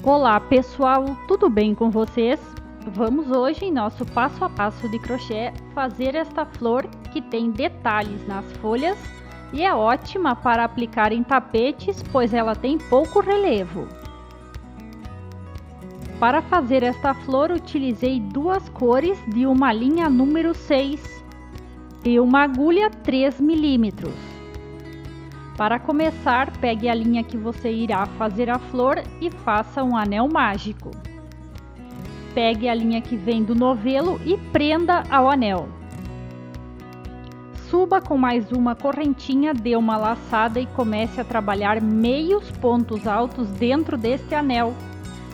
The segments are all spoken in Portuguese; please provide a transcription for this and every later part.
Olá pessoal, tudo bem com vocês? Vamos hoje em nosso passo a passo de crochê fazer esta flor que tem detalhes nas folhas e é ótima para aplicar em tapetes, pois ela tem pouco relevo. Para fazer esta flor utilizei duas cores de uma linha número 6 e uma agulha 3 milímetros. Para começar, pegue a linha que você irá fazer a flor e faça um anel mágico. Pegue a linha que vem do novelo e prenda ao anel. Suba com mais uma correntinha, dê uma laçada e comece a trabalhar meios pontos altos dentro deste anel.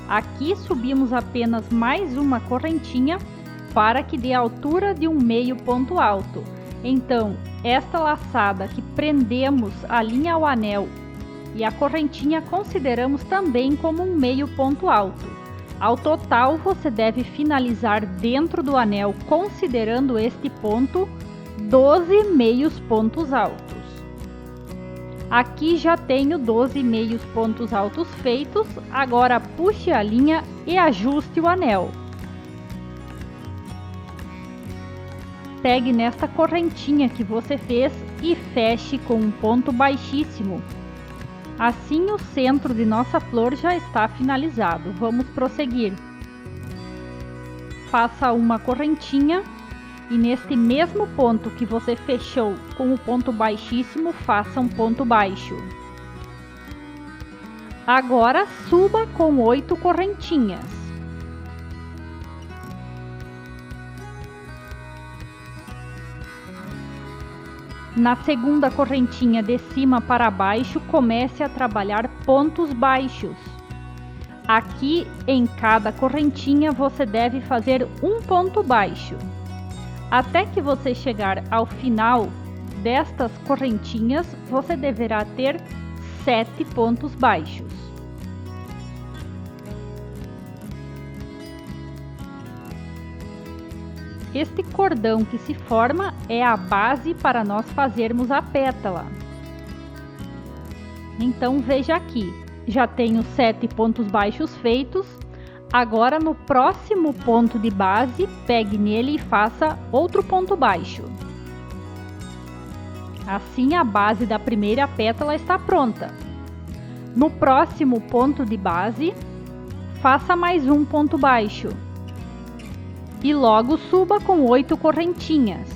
Aqui subimos apenas mais uma correntinha para que dê a altura de um meio ponto alto. Então, esta laçada que prendemos a linha ao anel e a correntinha consideramos também como um meio ponto alto. Ao total, você deve finalizar dentro do anel, considerando este ponto, 12 meios pontos altos. Aqui já tenho 12 meios pontos altos feitos, agora puxe a linha e ajuste o anel. Pegue nesta correntinha que você fez e feche com um ponto baixíssimo. Assim o centro de nossa flor já está finalizado. Vamos prosseguir. Faça uma correntinha e neste mesmo ponto que você fechou com o ponto baixíssimo, faça um ponto baixo. Agora suba com 8 correntinhas. Na segunda correntinha de cima para baixo, comece a trabalhar pontos baixos. Aqui em cada correntinha você deve fazer um ponto baixo. Até que você chegar ao final destas correntinhas, você deverá ter 7 pontos baixos. Este cordão que se forma é a base para nós fazermos a pétala. Então veja aqui, já tenho 7 pontos baixos feitos. Agora no próximo ponto de base, pegue nele e faça outro ponto baixo. Assim a base da primeira pétala está pronta. No próximo ponto de base, faça mais um ponto baixo. E logo suba com 8 correntinhas.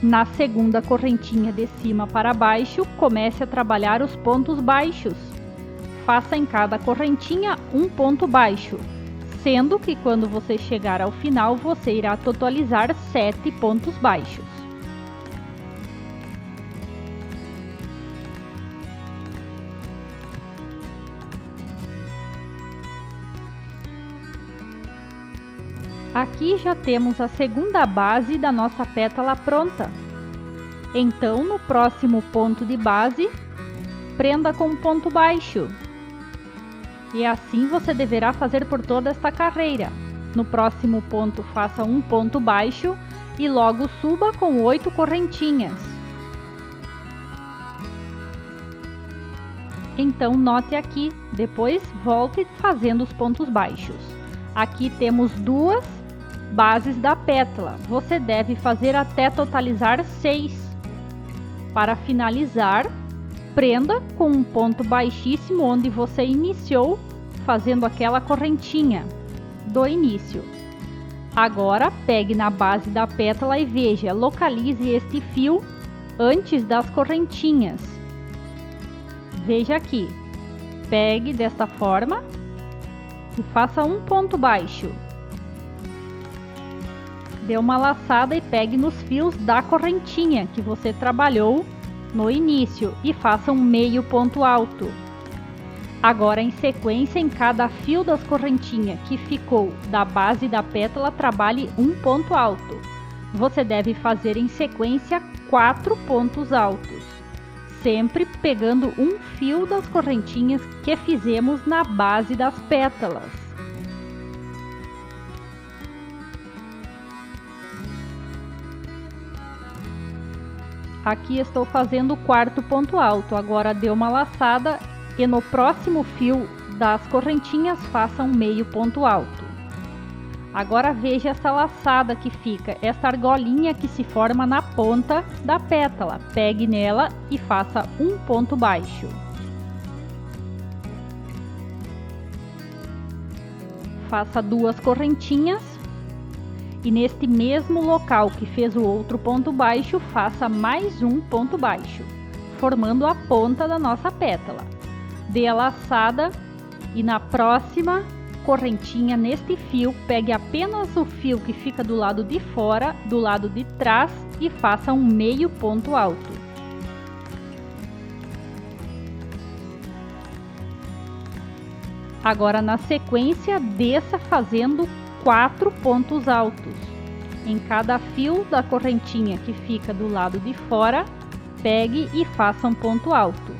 Na segunda correntinha de cima para baixo, comece a trabalhar os pontos baixos. Faça em cada correntinha um ponto baixo, sendo que quando você chegar ao final, você irá totalizar 7 pontos baixos. Aqui já temos a segunda base da nossa pétala pronta. Então, no próximo ponto de base, prenda com um ponto baixo. E assim você deverá fazer por toda esta carreira. No próximo ponto, faça um ponto baixo e logo suba com 8 correntinhas. Então, note aqui, depois volte fazendo os pontos baixos. Aqui temos duas bases da pétala, você deve fazer até totalizar 6. Para finalizar, prenda com um ponto baixíssimo onde você iniciou, fazendo aquela correntinha do início. Agora pegue na base da pétala e veja, localize este fio antes das correntinhas. Veja aqui, pegue desta forma e faça um ponto baixo. Dê uma laçada e pegue nos fios da correntinha que você trabalhou no início e faça um meio ponto alto. Agora, em sequência, em cada fio das correntinhas que ficou da base da pétala, trabalhe um ponto alto. Você deve fazer em sequência 4 pontos altos, sempre pegando um fio das correntinhas que fizemos na base das pétalas. Aqui estou fazendo o quarto ponto alto. Agora dê uma laçada e no próximo fio das correntinhas faça um meio ponto alto. Agora veja essa laçada que fica, essa argolinha que se forma na ponta da pétala. Pegue nela e faça um ponto baixo. Faça 2 correntinhas e neste mesmo local que fez o outro ponto baixo, faça mais um ponto baixo, formando a ponta da nossa pétala. Dê a laçada e na próxima correntinha neste fio, pegue apenas o fio que fica do lado de fora, do lado de trás e faça um meio ponto alto. Agora na sequência, desça fazendo 4 pontos altos. Em cada fio da correntinha que fica do lado de fora, pegue e faça um ponto alto.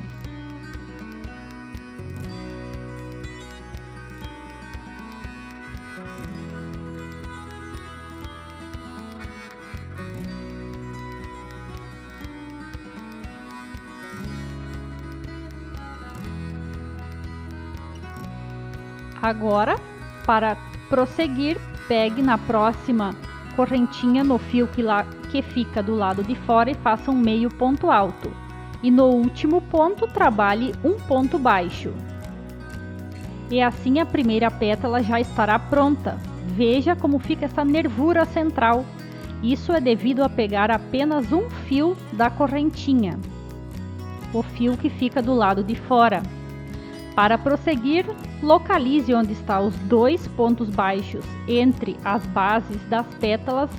Agora, para prosseguir, pegue na próxima correntinha no fio que fica do lado de fora e faça um meio ponto alto. E no último ponto, trabalhe um ponto baixo. E assim a primeira pétala já estará pronta. Veja como fica essa nervura central. Isso é devido a pegar apenas um fio da correntinha, o fio que fica do lado de fora. Para prosseguir, localize onde estão os 2 pontos baixos entre as bases das pétalas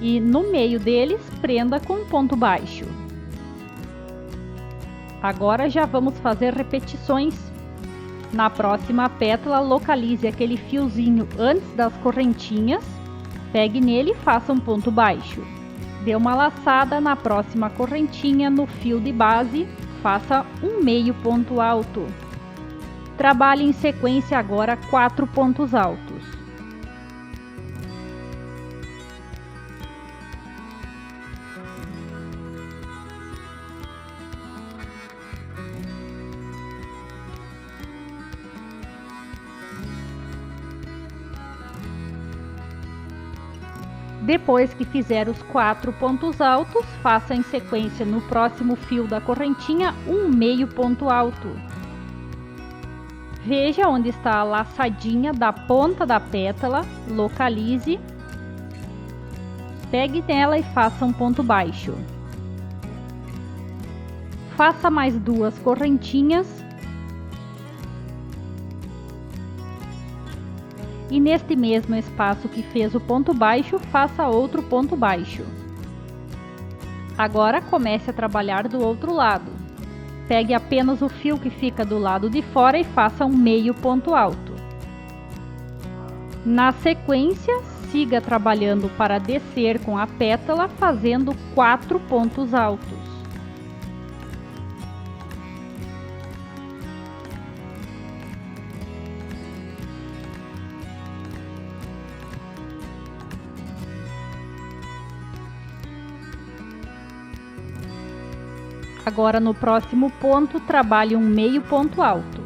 e no meio deles prenda com um ponto baixo. Agora já vamos fazer repetições. Na próxima pétala, localize aquele fiozinho antes das correntinhas, pegue nele e faça um ponto baixo. Dê uma laçada na próxima correntinha no fio de base, faça um meio ponto alto. Trabalhe em sequência agora 4 pontos altos. Depois que fizer os 4 pontos altos, faça em sequência no próximo fio da correntinha um meio ponto alto. Veja onde está a laçadinha da ponta da pétala, localize, pegue nela e faça um ponto baixo. Faça mais 2 correntinhas e neste mesmo espaço que fez o ponto baixo, faça outro ponto baixo. Agora comece a trabalhar do outro lado. Pegue apenas o fio que fica do lado de fora e faça um meio ponto alto. Na sequência, siga trabalhando para descer com a pétala, fazendo 4 pontos altos. Agora no próximo ponto, trabalhe um meio ponto alto.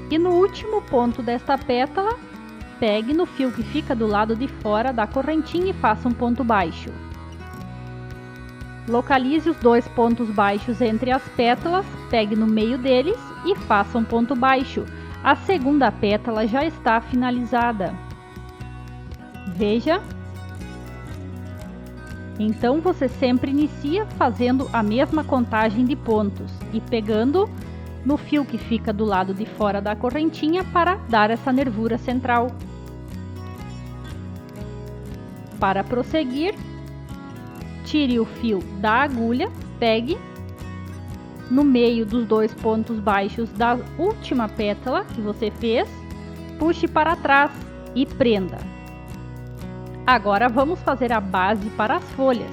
E no último ponto desta pétala, pegue no fio que fica do lado de fora da correntinha e faça um ponto baixo. Localize os 2 pontos baixos entre as pétalas, pegue no meio deles e faça um ponto baixo. A segunda pétala já está finalizada. Veja. Então você sempre inicia fazendo a mesma contagem de pontos e pegando no fio que fica do lado de fora da correntinha para dar essa nervura central. Para prosseguir, tire o fio da agulha, pegue no meio dos 2 pontos baixos da última pétala que você fez, puxe para trás e prenda. Agora vamos fazer a base para as folhas.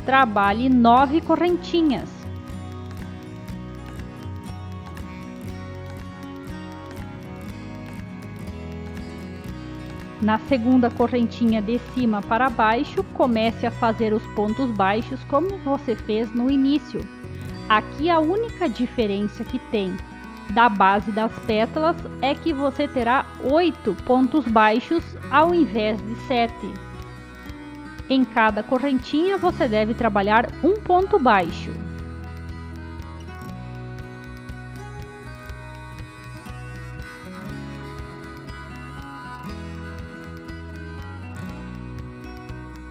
Trabalhe 9 correntinhas. Na segunda correntinha de cima para baixo, comece a fazer os pontos baixos como você fez no início. Aqui a única diferença que tem da base das pétalas é que você terá 8 pontos baixos ao invés de 7. Em cada correntinha você deve trabalhar um ponto baixo.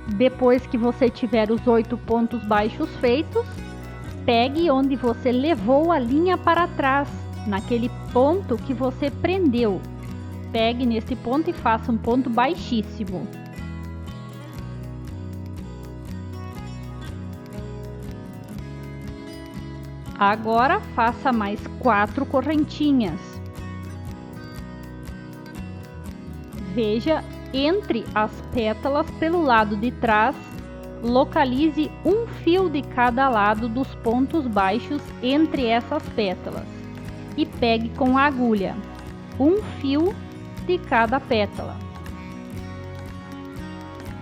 Depois que você tiver os 8 pontos baixos feitos, pegue onde você levou a linha para trás, naquele ponto que você prendeu. Pegue nesse ponto e faça um ponto baixíssimo. Agora faça mais 4 correntinhas. Veja entre as pétalas pelo lado de trás, localize um fio de cada lado dos pontos baixos entre essas pétalas e pegue com a agulha um fio de cada pétala.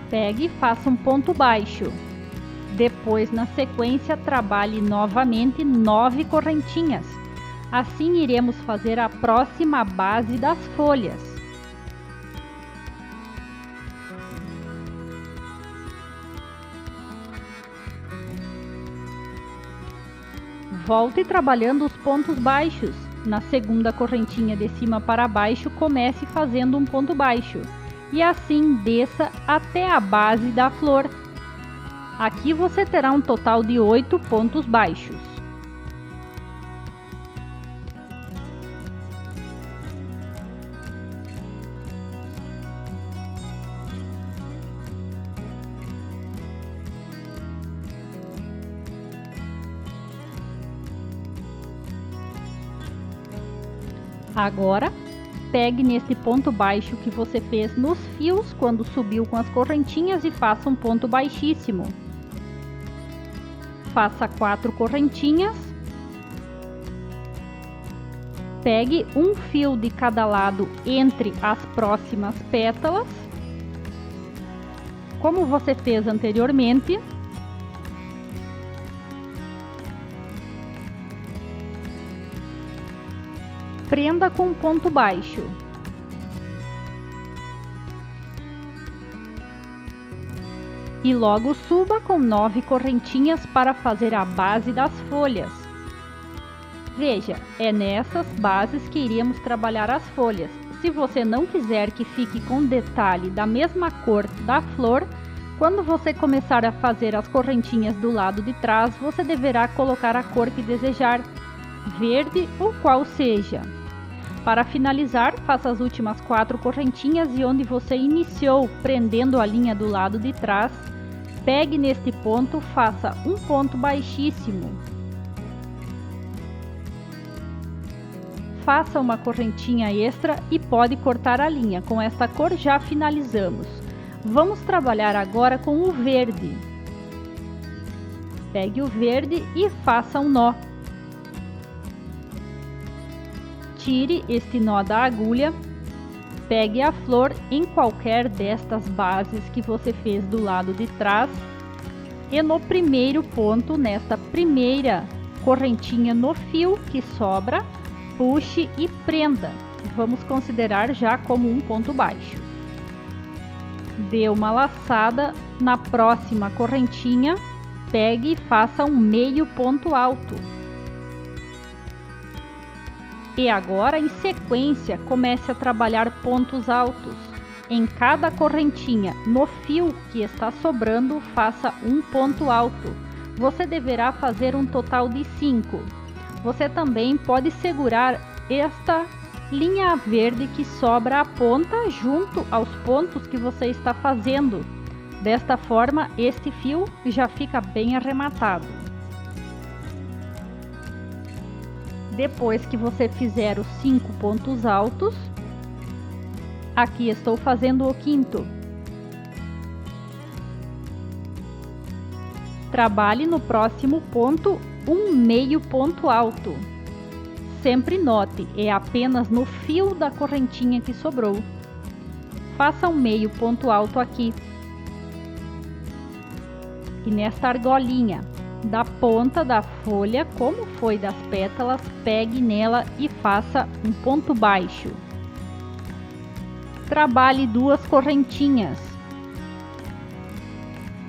Pegue e faça um ponto baixo. Depois, na sequência, trabalhe novamente 9 correntinhas. Assim iremos fazer a próxima base das folhas. Volte trabalhando os pontos baixos. Na segunda correntinha de cima para baixo, comece fazendo um ponto baixo. E assim desça até a base da flor. Aqui você terá um total de 8 pontos baixos. Agora, pegue nesse ponto baixo que você fez nos fios quando subiu com as correntinhas e faça um ponto baixíssimo. Faça 4 correntinhas. Pegue um fio de cada lado entre as próximas pétalas, como você fez anteriormente. Prenda com ponto baixo. E logo suba com 9 correntinhas para fazer a base das folhas. Veja, é nessas bases que iríamos trabalhar as folhas. Se você não quiser que fique com detalhe da mesma cor da flor, quando você começar a fazer as correntinhas do lado de trás, você deverá colocar a cor que desejar, verde ou qual seja. Para finalizar, faça as últimas 4 correntinhas e onde você iniciou prendendo a linha do lado de trás, pegue neste ponto, faça um ponto baixíssimo. Faça uma correntinha extra e pode cortar a linha. Com esta cor já finalizamos. Vamos trabalhar agora com o verde. Pegue o verde e faça um nó. Tire este nó da agulha, pegue a flor em qualquer destas bases que você fez do lado de trás e no primeiro ponto, nesta primeira correntinha no fio que sobra, puxe e prenda. Vamos considerar já como um ponto baixo. Dê uma laçada na próxima correntinha, pegue e faça um meio ponto alto. E agora, em sequência, comece a trabalhar pontos altos. Em cada correntinha, no fio que está sobrando, faça um ponto alto. Você deverá fazer um total de 5. Você também pode segurar esta linha verde que sobra a ponta junto aos pontos que você está fazendo. Desta forma, este fio já fica bem arrematado. Depois que você fizer os 5 pontos altos, aqui estou fazendo o 5º. Trabalhe no próximo ponto um meio ponto alto. Sempre note, é apenas no fio da correntinha que sobrou. faça um meio ponto alto aqui. E nesta argolinha da ponta da folha, como foi das pétalas, pegue nela e faça um ponto baixo. Trabalhe 2 correntinhas.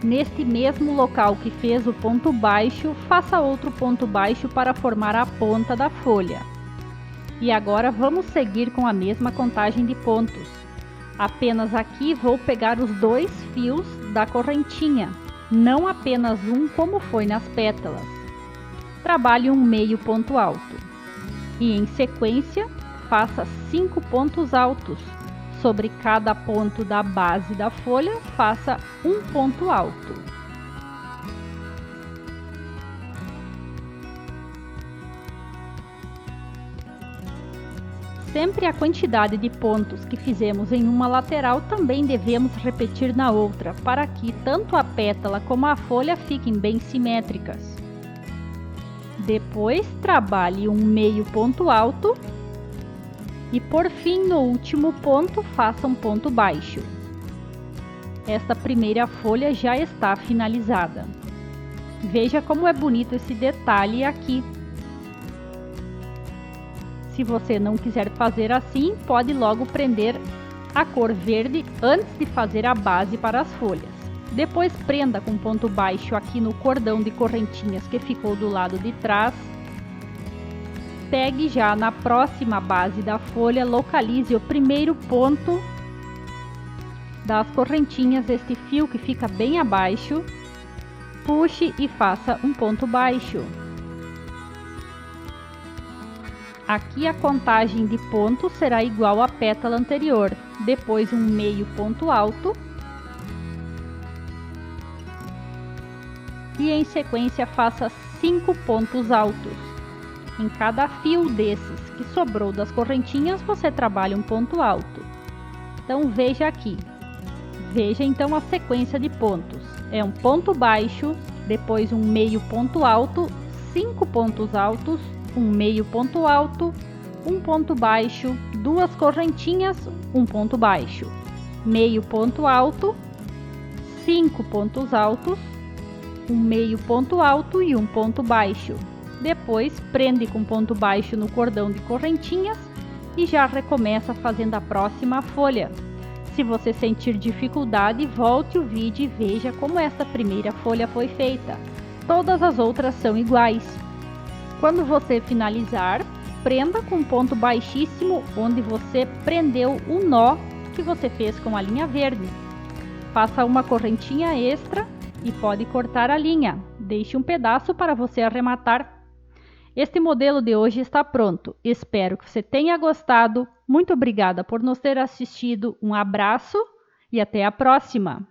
Neste mesmo local que fez o ponto baixo, faça outro ponto baixo para formar a ponta da folha. E agora vamos seguir com a mesma contagem de pontos. Apenas aqui vou pegar os 2 fios da correntinha, não apenas um como foi nas pétalas. Trabalhe um meio ponto alto. E em sequência, faça 5 pontos altos. Sobre cada ponto da base da folha, faça um ponto alto. Sempre a quantidade de pontos que fizemos em uma lateral também devemos repetir na outra, para que tanto a pétala como a folha fiquem bem simétricas. Depois, trabalhe um meio ponto alto. E por fim, no último ponto, faça um ponto baixo. Esta primeira folha já está finalizada. Veja como é bonito esse detalhe aqui. Se você não quiser fazer assim, pode logo prender a cor verde antes de fazer a base para as folhas. Depois prenda com ponto baixo aqui no cordão de correntinhas que ficou do lado de trás. Pegue já na próxima base da folha, localize o primeiro ponto das correntinhas, este fio que fica bem abaixo, puxe e faça um ponto baixo. Aqui a contagem de pontos será igual à pétala anterior, depois um meio ponto alto e em sequência faça 5 pontos altos. Em cada fio desses que sobrou das correntinhas, você trabalha um ponto alto. Então veja aqui. Veja então a sequência de pontos. É um ponto baixo, depois um meio ponto alto, 5 pontos altos, um meio ponto alto, um ponto baixo, 2 correntinhas, um ponto baixo, meio ponto alto, 5 pontos altos, um meio ponto alto e um ponto baixo. Depois, prende com ponto baixo no cordão de correntinhas e já recomeça fazendo a próxima folha. Se você sentir dificuldade, volte o vídeo e veja como esta primeira folha foi feita. Todas as outras são iguais. Quando você finalizar, prenda com ponto baixíssimo onde você prendeu o nó que você fez com a linha verde. Faça uma correntinha extra e pode cortar a linha. Deixe um pedaço para você arrematar. Este modelo de hoje está pronto. Espero que você tenha gostado. Muito obrigada por nos ter assistido. Um abraço e até a próxima!